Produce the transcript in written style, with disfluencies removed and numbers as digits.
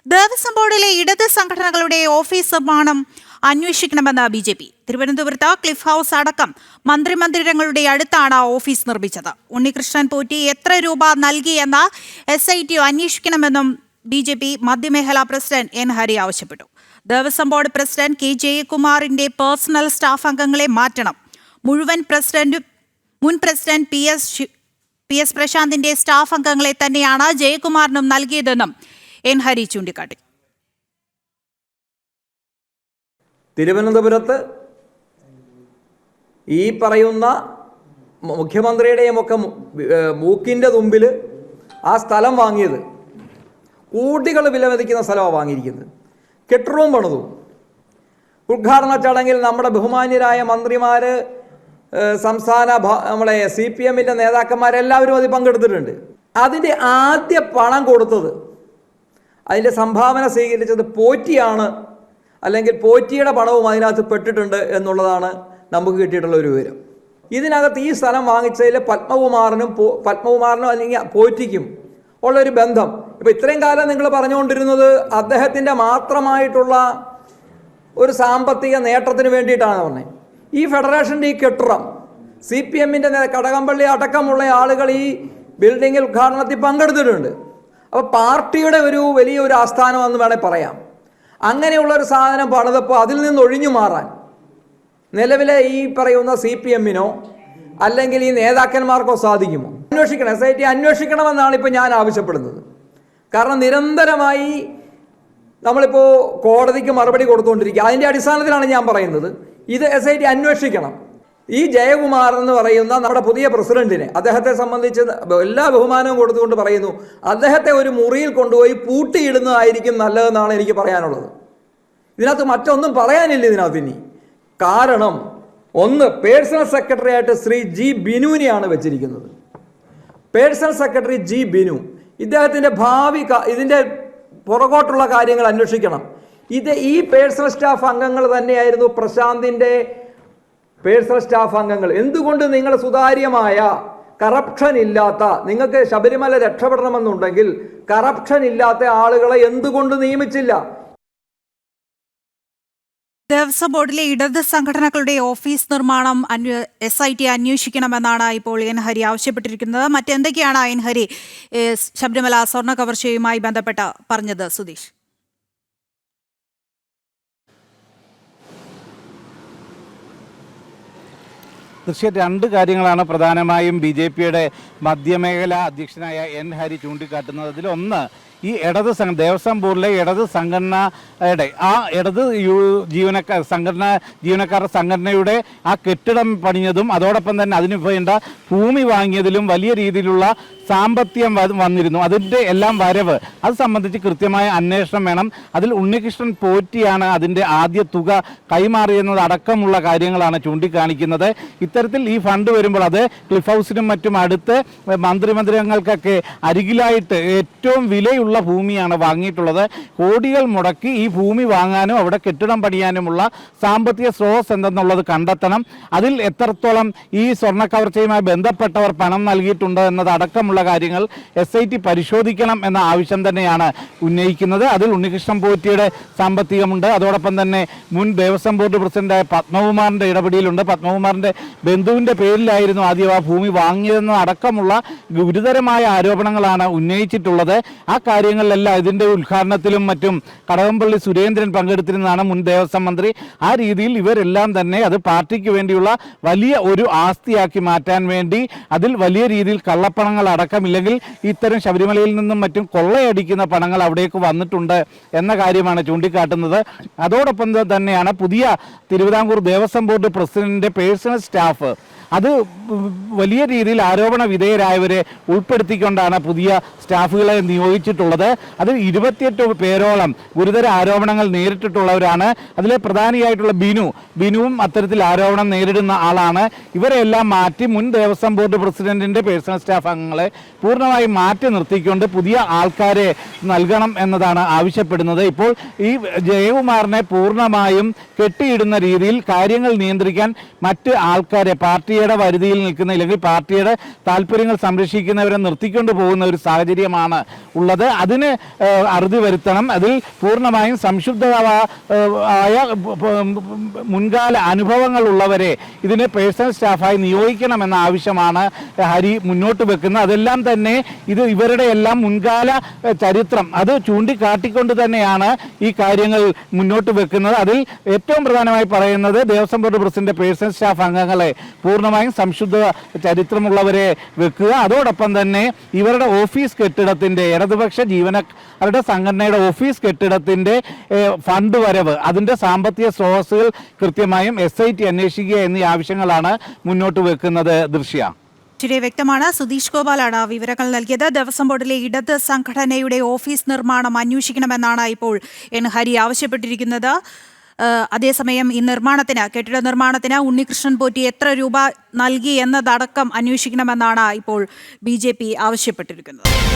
ദേവസ്വം ബോർഡിലെ ഇടത് സംഘടനകളുടെ ഓഫീസ് നിർമ്മാണം അന്വേഷിക്കണമെന്ന് BJP. തിരുവനന്തപുരത്ത് ക്ലിഫ് ഹൗസ് അടക്കം മന്ത്രിമന്ദിരങ്ങളുടെ അടുത്താണ് ഓഫീസ് നിർമ്മിച്ചത്. ഉണ്ണികൃഷ്ണൻ പോറ്റി എത്ര രൂപ നൽകിയെന്ന് SIT അന്വേഷിക്കണമെന്നും BJP മധ്യമേഖലാ പ്രസിഡന്റ് N. ഹരി ആവശ്യപ്പെട്ടു. Devaswom board president K. ജയകുമാറിന്റെ പേഴ്സണൽ സ്റ്റാഫ് അംഗങ്ങളെ മാറ്റണം. മുൻ പ്രസിഡന്റ് PS പ്രശാന്തിന്റെ സ്റ്റാഫ് അംഗങ്ങളെ തന്നെയാണ് ജയകുമാറിനും നൽകിയതെന്നും N. ഹരി ചൂണ്ടിക്കാട്ടി. തിരുവനന്തപുരത്ത് ഈ പറയുന്ന മുഖ്യമന്ത്രിയുടെയും ഒക്കെ മൂക്കിൻ്റെ തുമ്പിൽ ആ സ്ഥലം വാങ്ങിയത് കോടികൾ വിലമതിക്കുന്ന സ്ഥലമാണ് വാങ്ങിയിരിക്കുന്നത്. കെട്ടിടവും പണിതു. ഉദ്ഘാടന ചടങ്ങിൽ നമ്മുടെ ബഹുമാന്യരായ മന്ത്രിമാർ, നമ്മുടെ CPM-ൻ്റെ നേതാക്കന്മാരെല്ലാവരും അതിൽ പങ്കെടുത്തിട്ടുണ്ട്. അതിൻ്റെ ആദ്യ പണം കൊടുത്തത്, അതിൻ്റെ സംഭാവന സ്വീകരിച്ചത് പോറ്റിയാണ്, അല്ലെങ്കിൽ പോറ്റിയുടെ പണവും അതിനകത്ത് പെട്ടിട്ടുണ്ട് എന്നുള്ളതാണ് നമുക്ക് കിട്ടിയിട്ടുള്ള ഒരു വിവരം. ഇതിനകത്ത് ഈ സ്ഥലം വാങ്ങിച്ചതിൽ പത്മകുമാറിനും അല്ലെങ്കിൽ പോറ്റിക്കും ഉള്ളൊരു ബന്ധം. ഇപ്പോൾ ഇത്രയും കാലം നിങ്ങൾ പറഞ്ഞുകൊണ്ടിരുന്നത് അദ്ദേഹത്തിൻ്റെ മാത്രമായിട്ടുള്ള ഒരു സാമ്പത്തിക നേട്ടത്തിന് വേണ്ടിയിട്ടാണ് പറഞ്ഞത്. ഈ ഫെഡറേഷൻ്റെ ഈ കെട്ടിടം CPM-ൻ്റെ കടകംപള്ളി അടക്കമുള്ള ആളുകൾ ഈ ബിൽഡിങ്ങിൽ ഉദ്ഘാടനത്തിൽ പങ്കെടുത്തിട്ടുണ്ട്. അപ്പോൾ പാർട്ടിയുടെ വലിയൊരു ആസ്ഥാനമെന്ന് വേണേൽ പറയാം. അങ്ങനെയുള്ളൊരു സാധനം പണിതപ്പോൾ അതിൽ നിന്ന് ഒഴിഞ്ഞു മാറാൻ നിലവിലെ ഈ പറയുന്ന CPM-നോ അല്ലെങ്കിൽ ഈ നേതാക്കന്മാർക്കോ സാധിക്കുമോ? അന്വേഷിക്കണം. SIT അന്വേഷിക്കണമെന്നാണ് ഇപ്പോൾ ഞാൻ ആവശ്യപ്പെടുന്നത്. കാരണം നിരന്തരമായി നമ്മളിപ്പോൾ കോടതിക്ക് മറുപടി കൊടുത്തുകൊണ്ടിരിക്കുക. അതിൻ്റെ അടിസ്ഥാനത്തിലാണ് ഞാൻ പറയുന്നത് ഇത് SIT അന്വേഷിക്കണം. ഈ ജയകുമാർ എന്ന് പറയുന്ന നമ്മുടെ പുതിയ പ്രസിഡന്റിനെ, അദ്ദേഹത്തെ സംബന്ധിച്ച് എല്ലാ ബഹുമാനവും കൊടുത്തുകൊണ്ട് പറയുന്നു, അദ്ദേഹത്തെ ഒരു മുറിയിൽ കൊണ്ടുപോയി പൂട്ടിയിടുന്നതായിരിക്കും നല്ലതെന്നാണ് എനിക്ക് പറയാനുള്ളത്. ഇതിനകത്ത് മറ്റൊന്നും പറയാനില്ല ഇതിനകത്ത് ഇനി. കാരണം ഒന്ന്, പേഴ്സണൽ സെക്രട്ടറി ആയിട്ട് ശ്രീ G. ബിനുവിനെയാണ് വെച്ചിരിക്കുന്നത്. Personal secretary G. ബിനു ഇദ്ദേഹത്തിൻ്റെ ഭാവി ഇതിൻ്റെ പുറകോട്ടുള്ള കാര്യങ്ങൾ അന്വേഷിക്കണം. ഈ പേഴ്സണൽ സ്റ്റാഫ് അംഗങ്ങൾ തന്നെയായിരുന്നു പ്രശാന്തിൻ്റെ പേഴ്സണൽ സ്റ്റാഫ് അംഗങ്ങൾ. എന്തുകൊണ്ട് നിങ്ങൾ സുതാര്യമായ കറപ്ഷൻ ഇല്ലാത്ത, നിങ്ങൾക്ക് ശബരിമല രക്ഷപ്പെടണമെന്നുണ്ടെങ്കിൽ കറപ്ഷൻ ഇല്ലാത്ത ആളുകളെ എന്തുകൊണ്ട് നിയമിച്ചില്ല? ദേവസ്വം ബോർഡിലെ ഇടത് സംഘടനകളുടെ ഓഫീസ് നിർമ്മാണം SIT അന്വേഷിക്കണമെന്നാണ് ഇപ്പോൾ N. ഹരി ആവശ്യപ്പെട്ടിരിക്കുന്നത്. മറ്റെന്തൊക്കെയാണ് N. ഹരി ശബരിമല സ്വർണ്ണ കവർച്ചയുമായി ബന്ധപ്പെട്ട് പറഞ്ഞത്? സുധീഷ്. തീർച്ചയായിട്ടും രണ്ട് കാര്യങ്ങളാണ് പ്രധാനമായും BJP-യുടെ മധ്യമേഖലാ അധ്യക്ഷനായ N. ഹരി ചൂണ്ടിക്കാട്ടുന്നത്. അതിലൊന്ന്, ഈ ദേവസ്വം ബോർഡിലെ ഇടത് സംഘടനയുടെ ഇടത് ജീവനക്കാരുടെ സംഘടനയുടെ ആ കെട്ടിടം പണിഞ്ഞതും അതോടൊപ്പം തന്നെ അതിന് വേണ്ട ഭൂമി വാങ്ങിയതിലും വലിയ രീതിയിലുള്ള സാമ്പത്തികം വന്നിരുന്നു. അതിൻ്റെ എല്ലാം വരവ് അത് സംബന്ധിച്ച് കൃത്യമായ അന്വേഷണം വേണം. അതിൽ ഉണ്ണികൃഷ്ണൻ പോറ്റിയാണ് അതിൻ്റെ ആദ്യ തുക കൈമാറിയെന്നത് അടക്കമുള്ള കാര്യങ്ങളാണ് ചൂണ്ടിക്കാണിക്കുന്നത്. ഇത്തരത്തിൽ ഈ ഫണ്ട് വരുമ്പോൾ അത് ക്ലിഫ് ഹൗസിനും മറ്റും അടുത്ത് മന്ത്രിമന്ദിരങ്ങൾക്കൊക്കെ അരികിലായിട്ട് ഏറ്റവും വിലയുള്ള ഭൂമിയാണ് വാങ്ങിയിട്ടുള്ളത്. കോടികൾ മുടക്കി ഈ ഭൂമി വാങ്ങാനും അവിടെ കെട്ടിടം പണിയാനുമുള്ള സാമ്പത്തിക സ്രോതസ് എന്തെന്നുള്ളത് കണ്ടെത്തണം. അതിൽ എത്രത്തോളം ഈ സ്വർണ്ണ കവർച്ചയുമായി ബന്ധപ്പെട്ടവർ പണം നൽകിയിട്ടുണ്ട് എന്നതടക്കമുള്ള കാര്യങ്ങൾ SIT പരിശോധിക്കണം എന്ന ആവശ്യം തന്നെയാണ് ഉന്നയിക്കുന്നത്. അതിൽ ഉണ്ണികൃഷ്ണൻ പോറ്റിയുടെ സാമ്പത്തികമുണ്ട്. അതോടൊപ്പം തന്നെ മുൻ ദേവസ്വം ബോർഡ് പ്രസിഡന്റായ പത്മകുമാറിന്റെ ഇടപെടലുണ്ട്. പത്മകുമാറിന്റെ ബന്ധുവിന്റെ പേരിലായിരുന്നു ആദ്യം ആ ഭൂമി വാങ്ങിയതെന്ന അടക്കമുള്ള ഗുരുതരമായ ആരോപണങ്ങളാണ് ഉന്നയിച്ചിട്ടുള്ളത്. ആ കാര്യങ്ങളിലെല്ലാം ഇതിന്റെ ഉദ്ഘാടനത്തിലും മറ്റും കടകംപള്ളി സുരേന്ദ്രൻ പങ്കെടുത്തിരുന്നതാണ് മുൻ ദേവസ്വം മന്ത്രി. ആ രീതിയിൽ ഇവരെല്ലാം തന്നെ അത് പാർട്ടിക്ക് വേണ്ടിയുള്ള വലിയ ഒരു ആസ്തിയാക്കി മാറ്റാൻ വേണ്ടി അതിൽ വലിയ രീതിയിൽ കള്ളപ്പണങ്ങൾ അടക്കമില്ലെങ്കിൽ ഇത്തരം ശബരിമലയിൽ നിന്നും മറ്റും കൊള്ളയടിക്കുന്ന പണങ്ങൾ അവിടേക്ക് വന്നിട്ടുണ്ട് എന്ന കാര്യമാണ് ചൂണ്ടിക്കാട്ടുന്നത്. അതോടൊപ്പം തന്നെയാണ് പുതിയ തിരുവിതാംകൂർ ദേവസ്വം ബോർഡ് പ്രസിഡന്റിന്റെ പേഴ്സണൽ സ്റ്റാഫ് അത് വലിയ രീതിയിൽ ആരോപണ വിധേയരായവരെ ഉൾപ്പെടുത്തിക്കൊണ്ടാണ് പുതിയ സ്റ്റാഫുകളെ നിയോഗിച്ചിട്ടുള്ളത്. അതിൽ 28 പേരോളം ഗുരുതര ആരോപണങ്ങൾ നേരിട്ടിട്ടുള്ളവരാണ്. അതിലെ പ്രധാനിയായിട്ടുള്ള ബിനുവും അത്തരത്തിൽ ആരോപണം നേരിടുന്ന ആളാണ്. ഇവരെല്ലാം മാറ്റി മുൻ ദേവസ്വം ബോർഡ് പ്രസിഡന്റിന്റെ പേഴ്സണൽ സ്റ്റാഫ് അംഗങ്ങളെ പൂർണ്ണമായും മാറ്റി നിർത്തിക്കൊണ്ട് പുതിയ ആൾക്കാരെ നൽകണം എന്നതാണ് ആവശ്യപ്പെടുന്നത്. ഇപ്പോൾ ഈ ജയകുമാറിനെ പൂർണ്ണമായും കെട്ടിയിടുന്ന രീതിയിൽ കാര്യങ്ങൾ നിയന്ത്രിക്കാൻ മറ്റ് ആൾക്കാരെ, പാർട്ടിയെ പാർട്ടിയുടെ വരുതിയിൽ നിൽക്കുന്ന അല്ലെങ്കിൽ പാർട്ടിയുടെ താല്പര്യങ്ങൾ സംരക്ഷിക്കുന്നവരെ നിർത്തിക്കൊണ്ട് പോകുന്ന ഒരു സാഹചര്യമാണ് ഉള്ളത്. അതിന് അറുതി വരുത്തണം. അതിൽ പൂർണ്ണമായും സംശുദ്ധമായ മുൻകാല അനുഭവങ്ങൾ ഉള്ളവരെ ഇതിനെ പേഴ്സണൽ സ്റ്റാഫായി നിയോഗിക്കണമെന്ന ആവശ്യമാണ് ഹരി മുന്നോട്ട് വെക്കുന്നത്. അതെല്ലാം തന്നെ ഇവരുടെ എല്ലാം മുൻകാല ചരിത്രം അത് ചൂണ്ടിക്കാട്ടിക്കൊണ്ട് തന്നെയാണ് ഈ കാര്യങ്ങൾ മുന്നോട്ട് വെക്കുന്നത്. അതിൽ ഏറ്റവും പ്രധാനമായി പറയുന്നത് Devaswom board president personal staff അംഗങ്ങളെ പൂർണ്ണമായും സംശുദ്ധ ചരിത്രമുള്ളവരെ വെക്കുക. അതോടൊപ്പം തന്നെ ഇവരുടെ ഓഫീസ് കെട്ടിടത്തിൻ്റെ ഇടതുപക്ഷ ജീവനക്കാരുടെ സംഘടനയുടെ ഓഫീസ് കെട്ടിടത്തിൻ്റെ ഫണ്ട് വരവ് അതിൻ്റെ സാമ്പത്തിക സ്രോതസ്സുകൾ കൃത്യമായും SIT അന്വേഷിക്കുക എന്നീ ആവശ്യങ്ങളാണ് മുന്നോട്ട് വെക്കുന്നത്. ദൃശ്യ ശരി, വ്യക്തമാണ്. സുധീഷ് ഗോപാലാണ് വിവരങ്ങൾ നൽകിയത്. ദേവസ്വം ബോർഡിലെ ഇടത് സംഘടനയുടെ ഓഫീസ് നിർമ്മാണം അന്വേഷിക്കണമെന്നാണ് ഇപ്പോൾ ഹരി ആവശ്യപ്പെട്ടിരിക്കുന്നത്. അതേസമയം ഈ കെട്ടിട നിർമ്മാണത്തിന് ഉണ്ണികൃഷ്ണൻ പോറ്റി എത്ര രൂപ നൽകി എന്നതടക്കം അന്വേഷിക്കണമെന്നാണ് ഇപ്പോൾ BJP ആവശ്യപ്പെട്ടിരിക്കുന്നത്.